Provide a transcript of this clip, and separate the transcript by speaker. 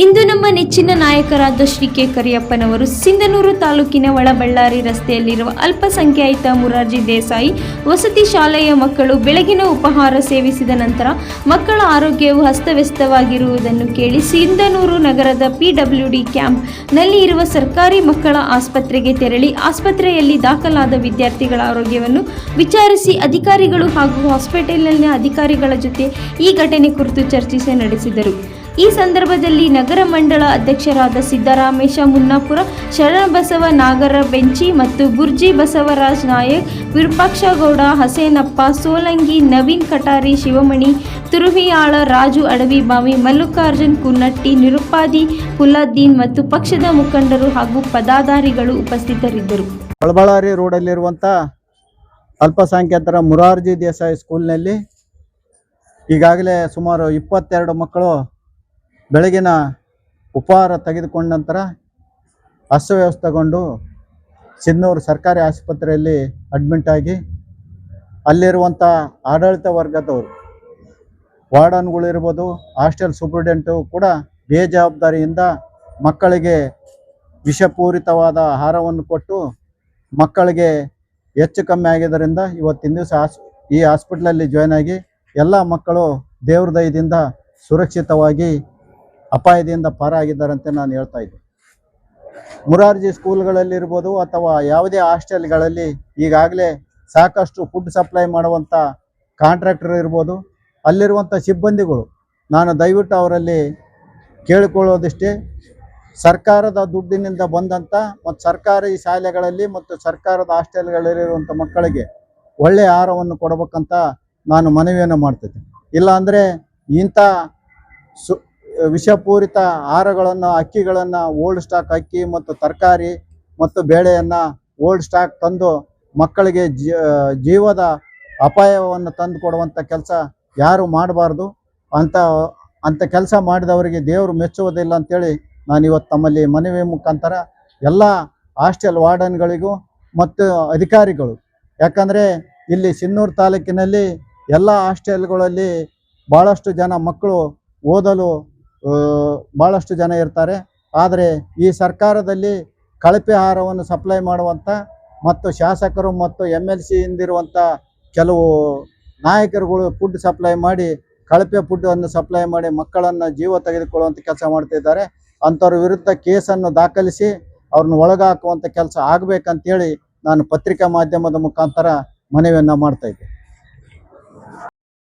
Speaker 1: ಇಂದು ನಮ್ಮ ನೆಚ್ಚಿನ ನಾಯಕರಾದ ಶ್ರೀ ಕೆ ಕರಿಯಪ್ಪನವರು ಸಿಂಧನೂರು ತಾಲೂಕಿನ ಒಳಬಳ್ಳಾರಿ ರಸ್ತೆಯಲ್ಲಿರುವ ಅಲ್ಪಸಂಖ್ಯಾತ ಮುರಾರ್ಜಿ ದೇಸಾಯಿ ವಸತಿ ಶಾಲೆಯ ಮಕ್ಕಳು ಬೆಳಗಿನ ಉಪಹಾರ ಸೇವಿಸಿದ ನಂತರ ಮಕ್ಕಳ ಆರೋಗ್ಯವು ಅಸ್ತವ್ಯಸ್ತವಾಗಿರುವುದನ್ನು ಕೇಳಿ ಸಿಂಧನೂರು ನಗರದ PWD ಕ್ಯಾಂಪ್ನಲ್ಲಿ ಇರುವ ಸರ್ಕಾರಿ ಮಕ್ಕಳ ಆಸ್ಪತ್ರೆಗೆ ತೆರಳಿ ಆಸ್ಪತ್ರೆಯಲ್ಲಿ ದಾಖಲಾದ ವಿದ್ಯಾರ್ಥಿಗಳ ಆರೋಗ್ಯವನ್ನು ವಿಚಾರಿಸಿ ಅಧಿಕಾರಿಗಳು ಹಾಗೂ ಹಾಸ್ಪಿಟಲ್ನ ಅಧಿಕಾರಿಗಳ ಜೊತೆ ಈ ಘಟನೆ ಕುರಿತು ಚರ್ಚೆ ನಡೆಸಿದರು. ಈ ಸಂದರ್ಭದಲ್ಲಿ ನಗರ ಮಂಡಳ ಅಧ್ಯಕ್ಷರಾದ ಸಿದ್ದರಾಮೇಶ ಮುನ್ನಾಪುರ, ಶರಣಬಸವ ನಾಗರ ಬೆಂಚಿ ಮತ್ತು ಗುರ್ಜಿ ಬಸವರಾಜ್ ನಾಯಕ್, ವಿರೂಪಾಕ್ಷಗೌಡ, ಹಸೇನಪ್ಪ ಸೋಲಂಗಿ, ನವೀನ್ ಕಟಾರಿ, ಶಿವಮಣಿ ತುರುವಿಯಾಳ, ರಾಜು ಅಡವಿಬಾವಿ, ಮಲ್ಲಿಕಾರ್ಜುನ್ ಕುನ್ನಟ್ಟಿ, ನಿರುಪಾದಿ ಹುಲ್ಲದ್ದೀನ್ ಮತ್ತು ಪಕ್ಷದ ಮುಖಂಡರು ಹಾಗೂ ಪದಾಧಿಕಾರಿಗಳು ಉಪಸ್ಥಿತರಿದ್ದರು.
Speaker 2: ಒಳಬಳ್ಳಾರಿ ರೋಡಲ್ಲಿರುವಂಥ ಅಲ್ಪಸಂಖ್ಯಾತರ ಮುರಾರ್ಜಿ ದೇಸಾಯಿ ಸ್ಕೂಲ್ನಲ್ಲಿ ಈಗಾಗಲೇ ಸುಮಾರು 22 ಮಕ್ಕಳು ಬೆಳಗಿನ ಉಪಹಾರ ತೆಗೆದುಕೊಂಡ ನಂತರ ಅಸ್ತವ್ಯಸ್ತಗೊಂಡು ಸಿಂಧನೂರು ಸರ್ಕಾರಿ ಆಸ್ಪತ್ರೆಯಲ್ಲಿ ಅಡ್ಮಿಂಟ್ ಆಗಿ ಅಲ್ಲಿರುವಂಥ ಆಡಳಿತ ವರ್ಗದವರು, ವಾರ್ಡನ್ಗಳಿರ್ಬೋದು, ಹಾಸ್ಟೆಲ್ ಸೂಪರಿಂಟೆಂಟು ಕೂಡ ಬೇಜವಾಬ್ದಾರಿಯಿಂದ ಮಕ್ಕಳಿಗೆ ವಿಷಪೂರಿತವಾದ ಆಹಾರವನ್ನು ಕೊಟ್ಟು ಮಕ್ಕಳಿಗೆ ಹೆಚ್ಚು ಕಮ್ಮಿ ಆಗಿದ್ದರಿಂದ ಇವತ್ತಿನ ದಿವಸ ಈ ಹಾಸ್ಪಿಟ್ಲಲ್ಲಿ ಜಾಯ್ನ್ ಆಗಿ ಎಲ್ಲ ಮಕ್ಕಳು ದೇವ್ರ ದಯದಿಂದ ಸುರಕ್ಷಿತವಾಗಿ ಅಪಾಯದಿಂದ ಪಾರಾಗಿದ್ದಾರಂತೆ ನಾನು ಹೇಳ್ತಾ ಇದ್ದೆ. ಮುರಾರ್ಜಿ ಸ್ಕೂಲ್ಗಳಲ್ಲಿರ್ಬೋದು ಅಥವಾ ಯಾವುದೇ ಹಾಸ್ಟೆಲ್ಗಳಲ್ಲಿ ಈಗಾಗಲೇ ಸಾಕಷ್ಟು ಫುಡ್ ಸಪ್ಲೈ ಮಾಡುವಂಥ ಕಾಂಟ್ರಾಕ್ಟರ್ ಇರ್ಬೋದು, ಅಲ್ಲಿರುವಂಥ ಸಿಬ್ಬಂದಿಗಳು, ನಾನು ದಯವಿಟ್ಟು ಅವರಲ್ಲಿ ಕೇಳಿಕೊಳ್ಳೋದಿಷ್ಟೇ, ಸರ್ಕಾರದ ದುಡ್ಡಿನಿಂದ ಬಂದಂಥ ಮತ್ತು ಸರ್ಕಾರಿ ಶಾಲೆಗಳಲ್ಲಿ ಮತ್ತು ಸರ್ಕಾರದ ಹಾಸ್ಟೆಲ್ಗಳಲ್ಲಿರುವಂಥ ಮಕ್ಕಳಿಗೆ ಒಳ್ಳೆಯ ಆಹಾರವನ್ನು ಕೊಡಬೇಕಂತ ನಾನು ಮನವಿಯನ್ನು ಮಾಡ್ತಿದ್ದೆ. ಇಲ್ಲಾಂದರೆ ಇಂಥ ವಿಷಪೂರಿತ ಆಹಾರಗಳನ್ನು, ಅಕ್ಕಿಗಳನ್ನು, ಓಲ್ಡ್ ಸ್ಟಾಕ್ ಅಕ್ಕಿ ಮತ್ತು ತರಕಾರಿ ಮತ್ತು ಬೇಳೆಯನ್ನು ಓಲ್ಡ್ ಸ್ಟಾಕ್ ತಂದು ಮಕ್ಕಳಿಗೆ ಜೀವದ ಅಪಾಯವನ್ನು ತಂದು ಕೊಡುವಂಥ ಕೆಲಸ ಯಾರು ಮಾಡಬಾರ್ದು. ಅಂಥ ಕೆಲಸ ಮಾಡಿದವರಿಗೆ ದೇವರು ಮೆಚ್ಚುವುದಿಲ್ಲ ಅಂತೇಳಿ ನಾನು ಇವತ್ತು ತಮ್ಮಲ್ಲಿ ಮನವಿ ಮುಖಾಂತರ ಎಲ್ಲ ಹಾಸ್ಟೆಲ್ ವಾರ್ಡನ್ಗಳಿಗೂ ಮತ್ತು ಅಧಿಕಾರಿಗಳು, ಯಾಕಂದರೆ ಇಲ್ಲಿ ಸಿಂಧನೂರು ತಾಲೂಕಿನಲ್ಲಿ ಎಲ್ಲ ಹಾಸ್ಟೆಲ್ಗಳಲ್ಲಿ ಭಾಳಷ್ಟು ಜನ ಮಕ್ಕಳು ಓದಲು ಭಾಳಷ್ಟು ಜನ ಇರ್ತಾರೆ. ಆದರೆ ಈ ಸರ್ಕಾರದಲ್ಲಿ ಕಳಪೆ ಆಹಾರವನ್ನು ಸಪ್ಲೈ ಮಾಡುವಂಥ ಮತ್ತು ಶಾಸಕರು ಮತ್ತು MLC ಇಂದಿರುವಂಥ ಕೆಲವು ನಾಯಕರುಗಳು ಫುಡ್ ಸಪ್ಲೈ ಮಾಡಿ ಕಳಪೆ ಫುಡ್ಡನ್ನು ಸಪ್ಲೈ ಮಾಡಿ ಮಕ್ಕಳನ್ನು ಜೀವ ತೆಗೆದುಕೊಳ್ಳುವಂಥ ಕೆಲಸ ಮಾಡ್ತಿದ್ದಾರೆ. ಅಂಥವ್ರ ವಿರುದ್ಧ ಕೇಸನ್ನು ದಾಖಲಿಸಿ ಅವ್ರನ್ನ ಒಳಗಾಕುವಂಥ ಕೆಲಸ ಆಗಬೇಕಂತೇಳಿ ನಾನು ಪತ್ರಿಕಾ ಮಾಧ್ಯಮದ ಮುಖಾಂತರ ಮನವಿಯನ್ನು ಮಾಡ್ತಾಯಿದ್ದೆ.